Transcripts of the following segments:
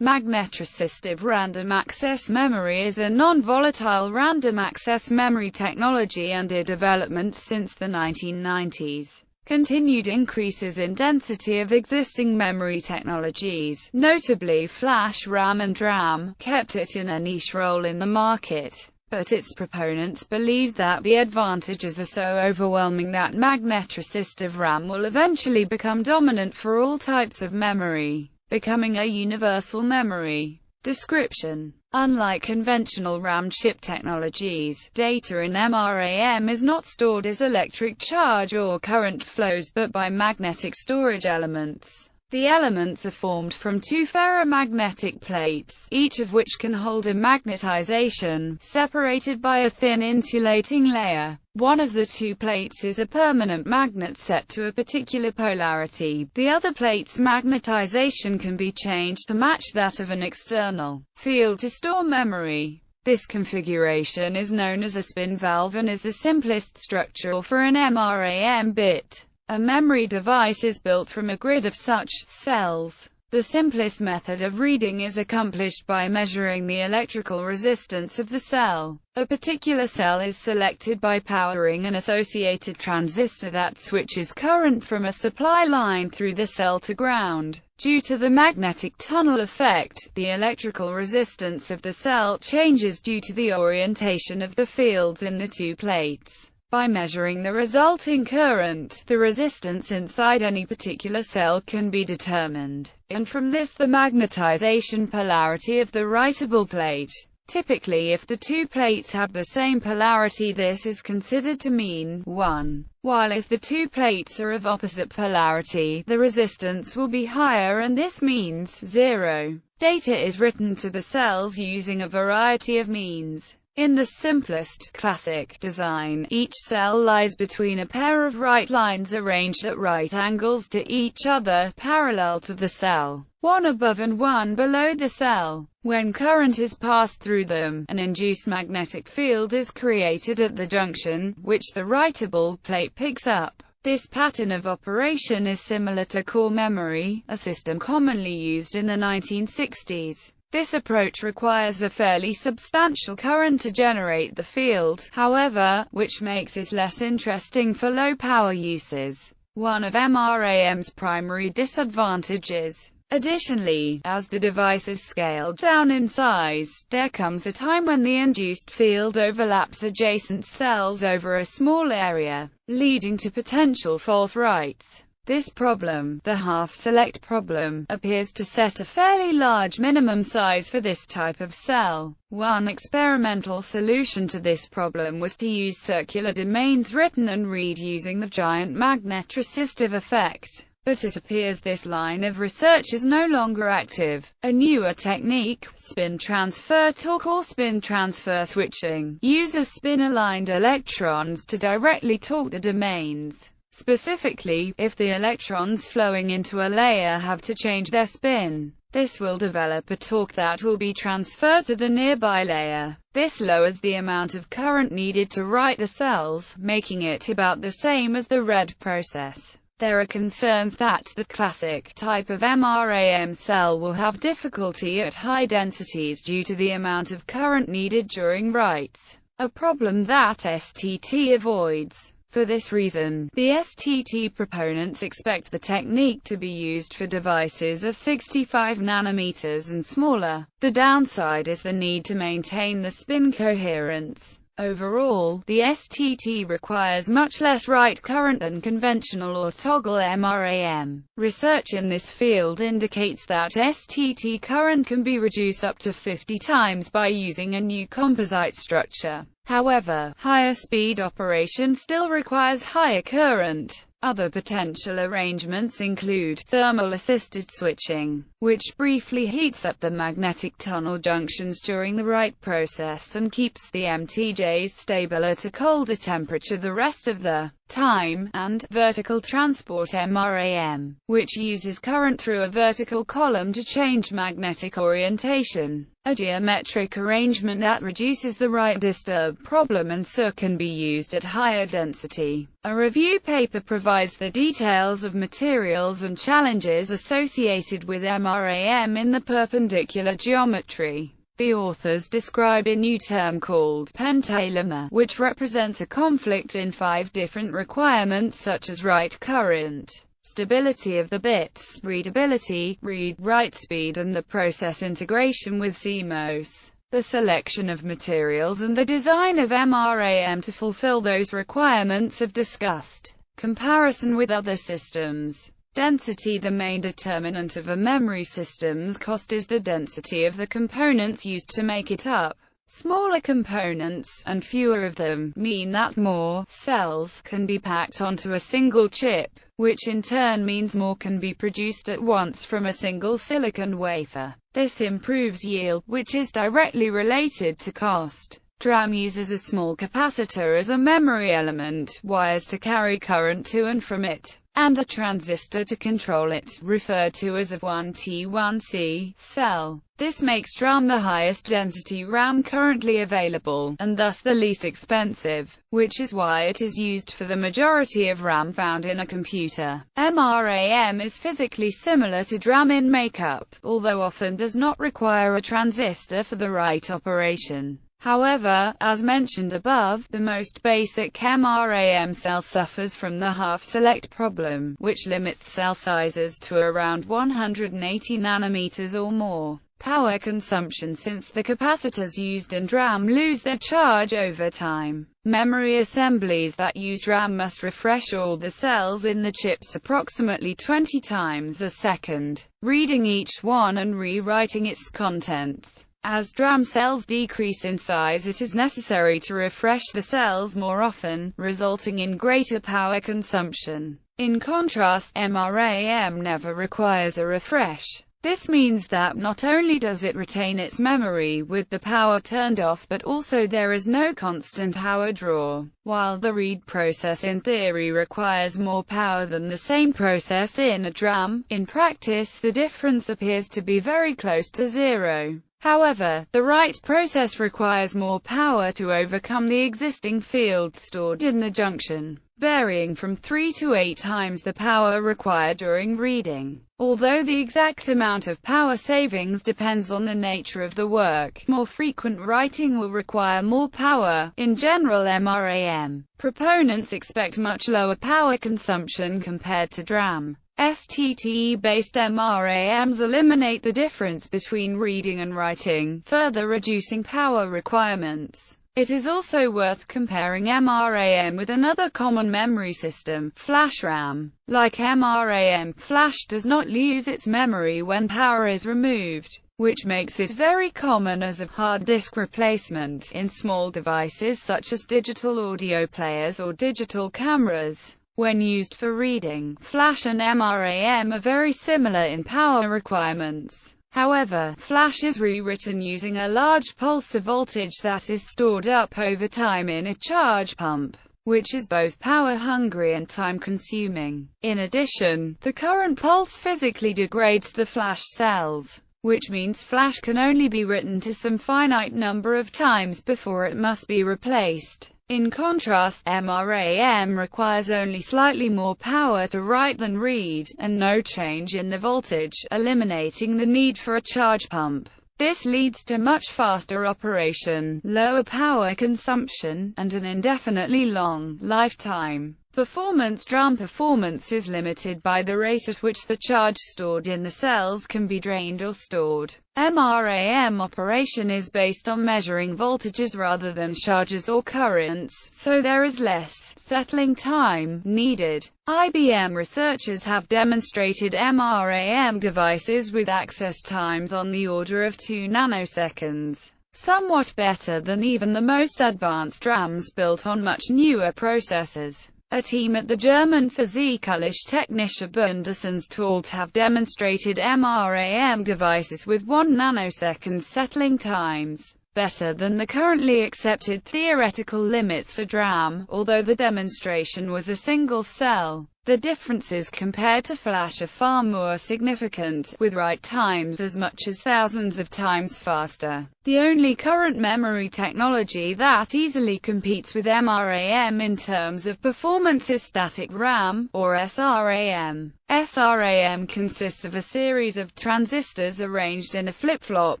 Magnetoresistive random access memory is a non-volatile random access memory technology under development since the 1990s. Continued increases in density of existing memory technologies, notably flash, RAM and DRAM, kept it in a niche role in the market. But its proponents believe that the advantages are so overwhelming that magnetoresistive RAM will eventually become dominant for all types of memory, becoming a universal memory. Description: unlike conventional RAM chip technologies, data in MRAM is not stored as electric charge or current flows but by magnetic storage elements. The elements are formed from two ferromagnetic plates, each of which can hold a magnetization, separated by a thin insulating layer. One of the two plates is a permanent magnet set to a particular polarity. The other plate's magnetization can be changed to match that of an external field to store memory. This configuration is known as a spin valve and is the simplest structure for an MRAM bit. A memory device is built from a grid of such cells. The simplest method of reading is accomplished by measuring the electrical resistance of the cell. A particular cell is selected by powering an associated transistor that switches current from a supply line through the cell to ground. Due to the magnetic tunnel effect, the electrical resistance of the cell changes due to the orientation of the fields in the two plates. By measuring the resulting current, the resistance inside any particular cell can be determined, and from this the magnetization polarity of the writable plate. Typically, if the two plates have the same polarity, this is considered to mean 1, while if the two plates are of opposite polarity, the resistance will be higher and this means 0. Data is written to the cells using a variety of means. In the simplest, classic design, each cell lies between a pair of write lines arranged at right angles to each other, parallel to the cell, one above and one below the cell. When current is passed through them, an induced magnetic field is created at the junction, which the writable plate picks up. This pattern of operation is similar to core memory, a system commonly used in the 1960s. This approach requires a fairly substantial current to generate the field, however, which makes it less interesting for low-power uses. One of MRAM's primary disadvantages. Additionally, as the device is scaled down in size, there comes a time when the induced field overlaps adjacent cells over a small area, leading to potential false writes. This problem, the half-select problem, appears to set a fairly large minimum size for this type of cell. One experimental solution to this problem was to use circular domains written and read using the giant magnetoresistive effect. But it appears this line of research is no longer active. A newer technique, spin transfer torque or spin transfer switching, uses spin-aligned electrons to directly torque the domains. Specifically, if the electrons flowing into a layer have to change their spin, this will develop a torque that will be transferred to the nearby layer. This lowers the amount of current needed to write the cells, making it about the same as the read process. There are concerns that the classic type of MRAM cell will have difficulty at high densities due to the amount of current needed during writes, a problem that STT avoids. For this reason, the STT proponents expect the technique to be used for devices of 65 nanometers and smaller. The downside is the need to maintain the spin coherence. Overall, the STT requires much less write current than conventional or toggle MRAM. Research in this field indicates that STT current can be reduced up to 50 times by using a new composite structure. However, higher speed operation still requires higher current. Other potential arrangements include thermal-assisted switching, which briefly heats up the magnetic tunnel junctions during the write process and keeps the MTJs stable at a colder temperature the rest of the time, and vertical transport MRAM, which uses current through a vertical column to change magnetic orientation, a geometric arrangement that reduces the write disturb problem and so can be used at higher density. A review paper provides the details of materials and challenges associated with MRAM in the perpendicular geometry. The authors describe a new term called pentalemma, which represents a conflict in 5 different requirements such as write current, stability of the bits, readability, read-write speed, and the process integration with CMOS. The selection of materials and the design of MRAM to fulfill those requirements have discussed. Comparison with other systems. Density. The main determinant of a memory system's cost is the density of the components used to make it up. Smaller components, and fewer of them, mean that more cells can be packed onto a single chip, which in turn means more can be produced at once from a single silicon wafer. This improves yield, which is directly related to cost. DRAM uses a small capacitor as a memory element, wires to carry current to and from it, and a transistor to control it, referred to as a 1T1C cell. This makes DRAM the highest density RAM currently available, and thus the least expensive, which is why it is used for the majority of RAM found in a computer. MRAM is physically similar to DRAM in makeup, although often does not require a transistor for the write operation. However, as mentioned above, the most basic MRAM cell suffers from the half-select problem, which limits cell sizes to around 180 nanometers or more. Power consumption. Since the capacitors used in DRAM lose their charge over time, memory assemblies that use RAM must refresh all the cells in the chips approximately 20 times a second, reading each one and rewriting its contents. As DRAM cells decrease in size, it is necessary to refresh the cells more often, resulting in greater power consumption. In contrast, MRAM never requires a refresh. This means that not only does it retain its memory with the power turned off, but also there is no constant power draw. While the read process in theory requires more power than the same process in a DRAM, in practice the difference appears to be very close to zero. However, the write process requires more power to overcome the existing field stored in the junction, varying from 3 to 8 times the power required during reading. Although the exact amount of power savings depends on the nature of the work, more frequent writing will require more power. In general, MRAM proponents expect much lower power consumption compared to DRAM. STT-based MRAMs eliminate the difference between reading and writing, further reducing power requirements. It is also worth comparing MRAM with another common memory system, flash RAM. Like MRAM, flash does not lose its memory when power is removed, which makes it very common as a hard disk replacement in small devices such as digital audio players or digital cameras. When used for reading, flash and MRAM are very similar in power requirements. However, flash is rewritten using a large pulse of voltage that is stored up over time in a charge pump, which is both power-hungry and time-consuming. In addition, the current pulse physically degrades the flash cells, which means flash can only be written to some finite number of times before it must be replaced. In contrast, MRAM requires only slightly more power to write than read, and no change in the voltage, eliminating the need for a charge pump. This leads to much faster operation, lower power consumption, and an indefinitely long lifetime. Performance. DRAM performance is limited by the rate at which the charge stored in the cells can be drained or stored. MRAM operation is based on measuring voltages rather than charges or currents, so there is less settling time needed. IBM researchers have demonstrated MRAM devices with access times on the order of 2 nanoseconds. Somewhat better than even the most advanced DRAMs built on much newer processors. A team at the German Physikalische Bundesinstitut have demonstrated MRAM devices with 1 nanosecond settling times. better than the currently accepted theoretical limits for DRAM, although the demonstration was a single cell. The differences compared to flash are far more significant, with write times as much as thousands of times faster. The only current memory technology that easily competes with MRAM in terms of performance is static RAM, or SRAM. SRAM consists of a series of transistors arranged in a flip-flop,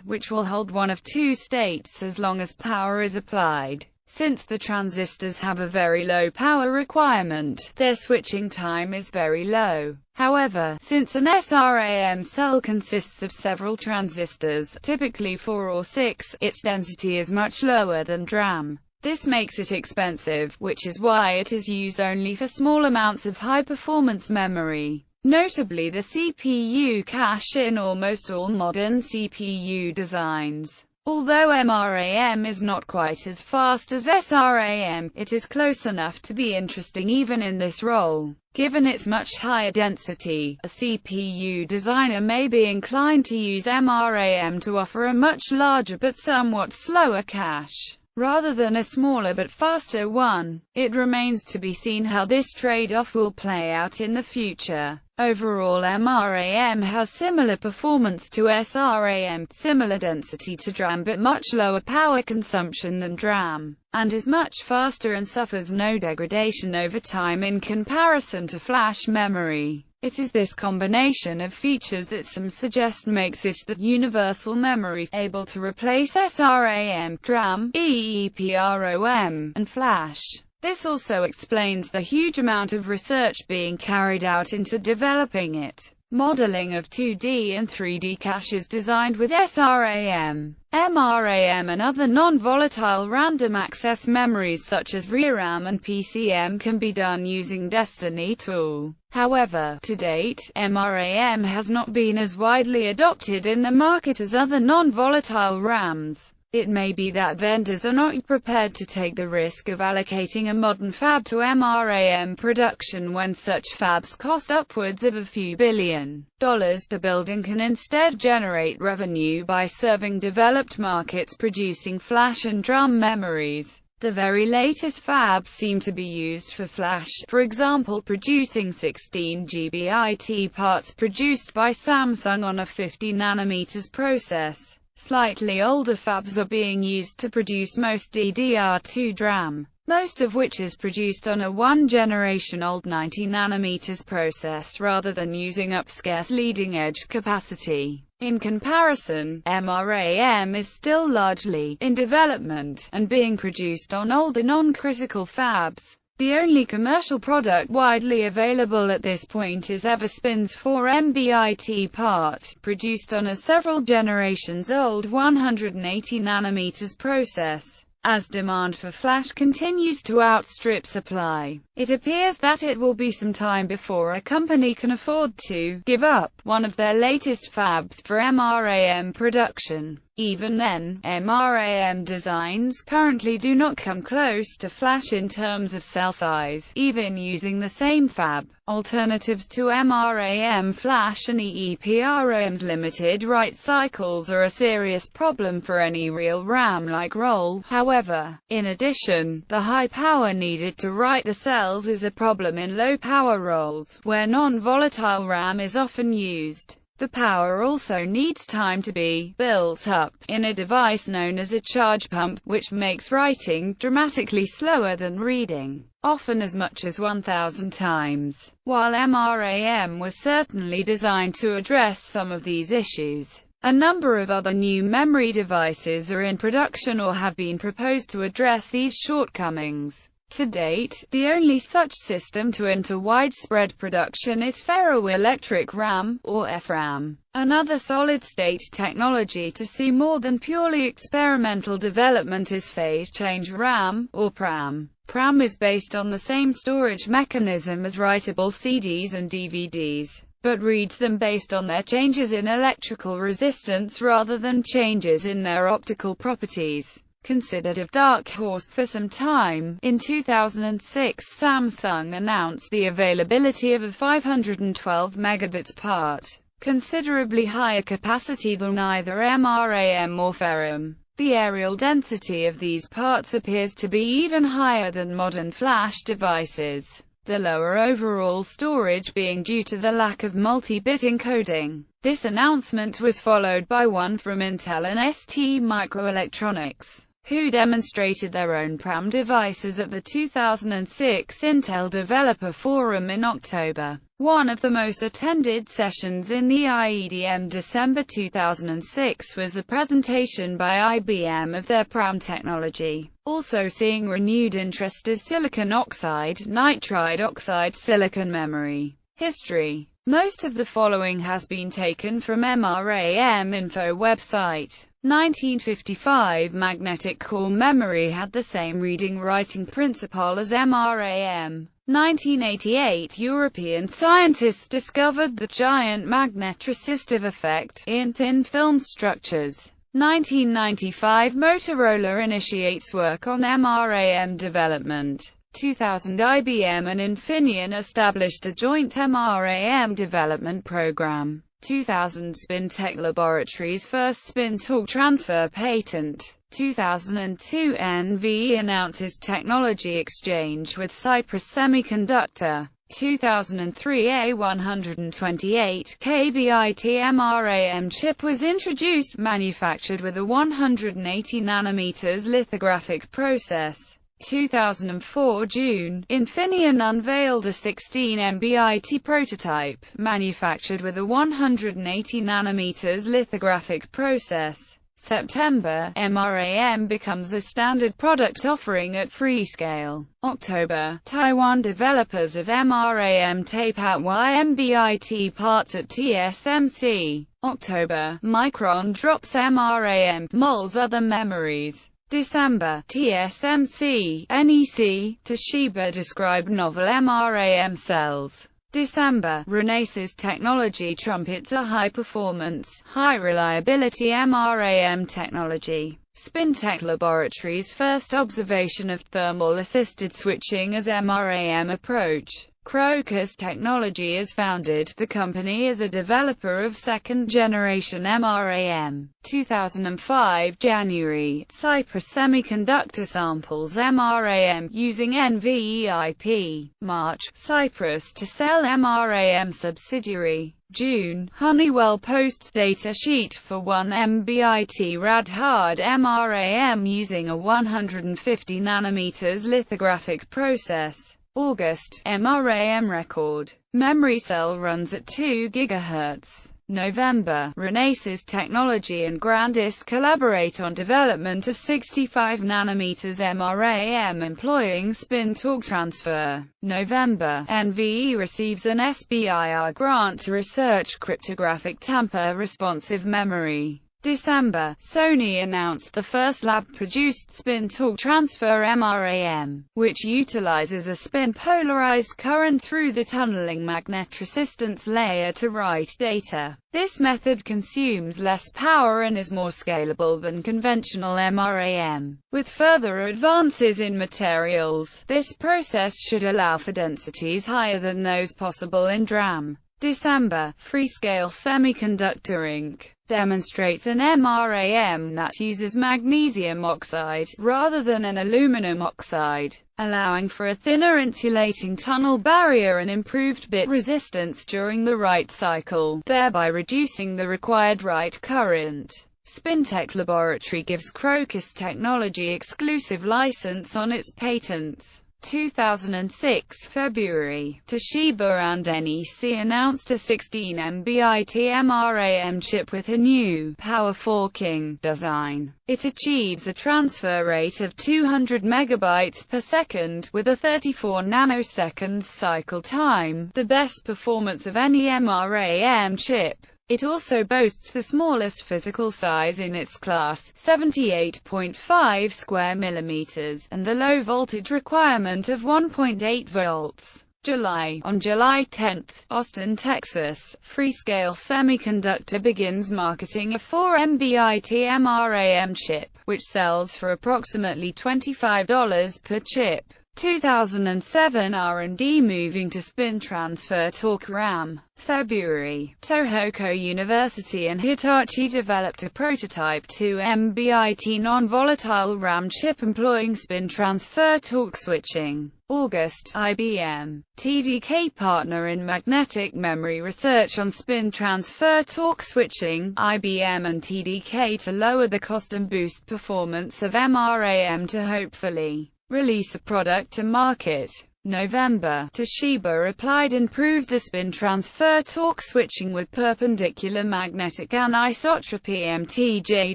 which will hold one of two states as long as power is applied. Since the transistors have a very low power requirement, their switching time is very low. However, since an SRAM cell consists of several transistors, typically 4 or 6, its density is much lower than DRAM. This makes it expensive, which is why it is used only for small amounts of high-performance memory. Notably, the CPU cache in almost all modern CPU designs. Although MRAM is not quite as fast as SRAM, it is close enough to be interesting even in this role. Given its much higher density, a CPU designer may be inclined to use MRAM to offer a much larger but somewhat slower cache, rather than a smaller but faster one. It remains to be seen how this trade-off will play out in the future. Overall, MRAM has similar performance to SRAM, similar density to DRAM but much lower power consumption than DRAM, and is much faster and suffers no degradation over time in comparison to flash memory. It is this combination of features that some suggest makes it the universal memory, able to replace SRAM, DRAM, EEPROM, and flash. This also explains the huge amount of research being carried out into developing it. Modeling of 2D and 3D caches designed with SRAM, MRAM and other non-volatile random access memories such as RAM and PCM can be done using Destiny tool. However, to date, MRAM has not been as widely adopted in the market as other non-volatile RAMs. It may be that vendors are not prepared to take the risk of allocating a modern fab to MRAM production when such fabs cost upwards of a few $1 billion to build and can instead generate revenue by serving developed markets producing flash and DRAM memories. The very latest fabs seem to be used for flash, for example producing 16 GB IT parts produced by Samsung on a 50 nm process. Slightly older fabs are being used to produce most DDR2 DRAM, most of which is produced on a one-generation-old 90 nm process rather than using up scarce leading-edge capacity. In comparison, MRAM is still largely in development, and being produced on older non-critical fabs. The only commercial product widely available at this point is Everspin's 4MB IT part, produced on a several generations old 180 nm process. As demand for flash continues to outstrip supply, it appears that it will be some time before a company can afford to give up one of their latest fabs for MRAM production. Even then, MRAM designs currently do not come close to flash in terms of cell size, even using the same fab. Alternatives to MRAM flash and EEPROM's limited write cycles are a serious problem for any real RAM-like role. However, in addition, the high power needed to write the cells is a problem in low-power roles, where non-volatile RAM is often used. The power also needs time to be built up in a device known as a charge pump, which makes writing dramatically slower than reading, often as much as 1,000 times. While MRAM was certainly designed to address some of these issues, a number of other new memory devices are in production or have been proposed to address these shortcomings. To date, the only such system to enter widespread production is ferroelectric RAM, or FRAM, another solid-state technology to see more than purely experimental development is phase-change RAM, or PRAM. PRAM is based on the same storage mechanism as writable CDs and DVDs, but reads them based on their changes in electrical resistance rather than changes in their optical properties. Considered a dark horse for some time, in 2006 Samsung announced the availability of a 512 megabits part, considerably higher capacity than either MRAM or FRAM. The areal density of these parts appears to be even higher than modern flash devices, the lower overall storage being due to the lack of multi-bit encoding. This announcement was followed by one from Intel and ST Microelectronics, who demonstrated their own MRAM devices at the 2006 Intel Developer Forum in October. One of the most attended sessions in the IEDM December 2006 was the presentation by IBM of their MRAM technology. Also seeing renewed interest is silicon oxide, nitride oxide silicon memory. History. Most of the following has been taken from MRAM Info website. 1955 Magnetic core memory had the same reading-writing principle as MRAM. 1988 European scientists discovered the giant magnetoresistive effect in thin film structures. 1995 Motorola initiates work on MRAM development. 2000 IBM and Infineon established a joint MRAM development program. 2000 Spintech Laboratories' first spin-torque transfer patent. 2002 NVE announces technology exchange with Cyferz Semiconductor. 2003 A 128 kbit MRAM chip was introduced, manufactured with a 180 nanometers lithographic process. 2004 June, Infineon unveiled a 16 MBIT prototype, manufactured with a 180 nanometers lithographic process. September, MRAM becomes a standard product offering at Freescale. October, Taiwan developers of MRAM tape out YMBIT parts at TSMC. October, Micron drops MRAM, mols other memories. December, TSMC, NEC, Toshiba describe novel MRAM cells. December, Renesas technology trumpets a high-performance, high-reliability MRAM technology. Spintech Laboratories' first observation of thermal-assisted switching as MRAM approach. Crocus Technology is founded. The company is a developer of second-generation MRAM. 2005 January, Cyferz Semiconductor samples MRAM using NVEIP. March, Cyferz to sell MRAM subsidiary. June, Honeywell posts data sheet for 1 MBIT rad-hard MRAM using a 150 nanometers lithographic process. August, MRAM record. Memory cell runs at 2 GHz. November, Renesas Technology and Grandis collaborate on development of 65 nanometers MRAM employing spin-torque transfer. November, NVE receives an SBIR grant to research cryptographic tamper-responsive memory. December, Sony announced the first lab-produced spin-torque transfer MRAM, which utilizes a spin-polarized current through the tunneling magnetoresistance layer to write data. This method consumes less power and is more scalable than conventional MRAM. With further advances in materials, this process should allow for densities higher than those possible in DRAM. December, Freescale Semiconductor Inc. demonstrates an MRAM that uses magnesium oxide, rather than an aluminum oxide, allowing for a thinner insulating tunnel barrier and improved bit resistance during the write cycle, thereby reducing the required write current. Spintech Laboratory gives Crocus Technology exclusive license on its patents. 2006 February, Toshiba and NEC announced a 16 MBIT MRAM chip with a new power forking design. It achieves a transfer rate of 200 megabytes per second, with a 34 nanoseconds cycle time, the best performance of any MRAM chip. It also boasts the smallest physical size in its class, 78.5 square millimeters, and the low voltage requirement of 1.8 volts. July. On July 10, Austin, Texas, Freescale Semiconductor begins marketing a 4 MBIT MRAM chip, which sells for approximately $25 per chip. 2007 R&D moving to spin transfer torque RAM. February, Tohoku University and Hitachi developed a prototype 2MBIT non-volatile RAM chip employing spin transfer torque switching. August, IBM, TDK partner in magnetic memory research on spin transfer torque switching, IBM and TDK to lower the cost and boost performance of MRAM to hopefully release a product to market. November, Toshiba applied and proved the spin transfer torque switching with perpendicular magnetic anisotropy MTJ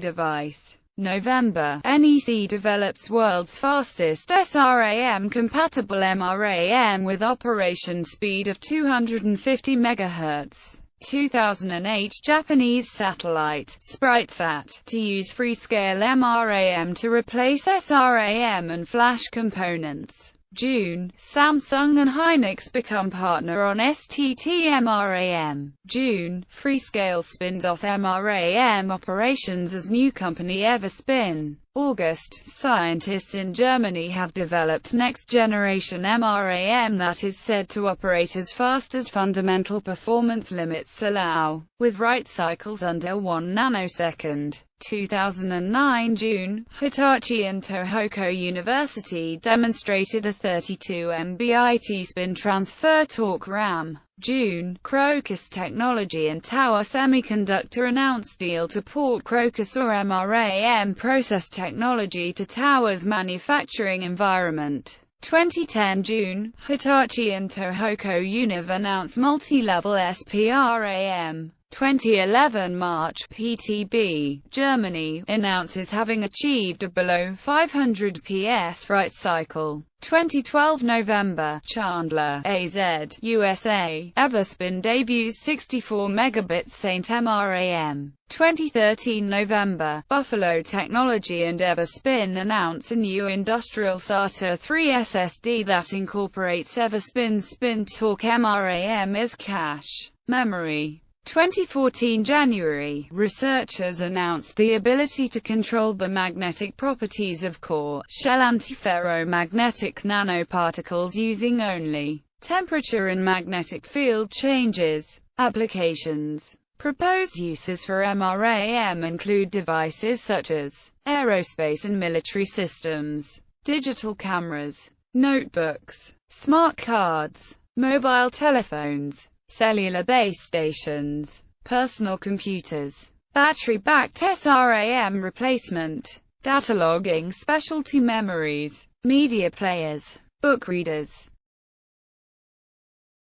device. November, NEC develops world's fastest SRAM-compatible MRAM with operation speed of 250 MHz. 2008 Japanese satellite, SpriteSat, to use Freescale MRAM to replace SRAM and flash components. June, Samsung and Hynix become partner on STT-MRAM. June, Freescale spins off MRAM operations as new company Everspin. August, scientists in Germany have developed next-generation MRAM that is said to operate as fast as fundamental performance limits allow, with write cycles under 1 nanosecond. 2009 June, Hitachi and Tohoku University demonstrated a 32 MBIT spin transfer torque RAM. June, Crocus Technology and Tower Semiconductor announced deal to port Crocus or MRAM process technology to Tower's manufacturing environment. 2010 June, Hitachi and Tohoku Univ announced multi-level SPRAM. 2011 March, PTB, Germany, announces having achieved a below 500 PS write cycle. 2012 November, Chandler, AZ, USA, Everspin debuts 64 megabit Saint MRAM. 2013 November, Buffalo Technology and Everspin announce a new industrial SATA 3 SSD that incorporates Everspin's spin torque MRAM as cache memory. 2014 January, researchers announced the ability to control the magnetic properties of core shell antiferromagnetic nanoparticles using only temperature and magnetic field changes. Applications. Proposed uses for MRAM include devices such as aerospace and military systems, digital cameras, notebooks, smart cards, mobile telephones, cellular base stations, personal computers, battery-backed SRAM replacement, data logging, specialty memories, media players, book readers.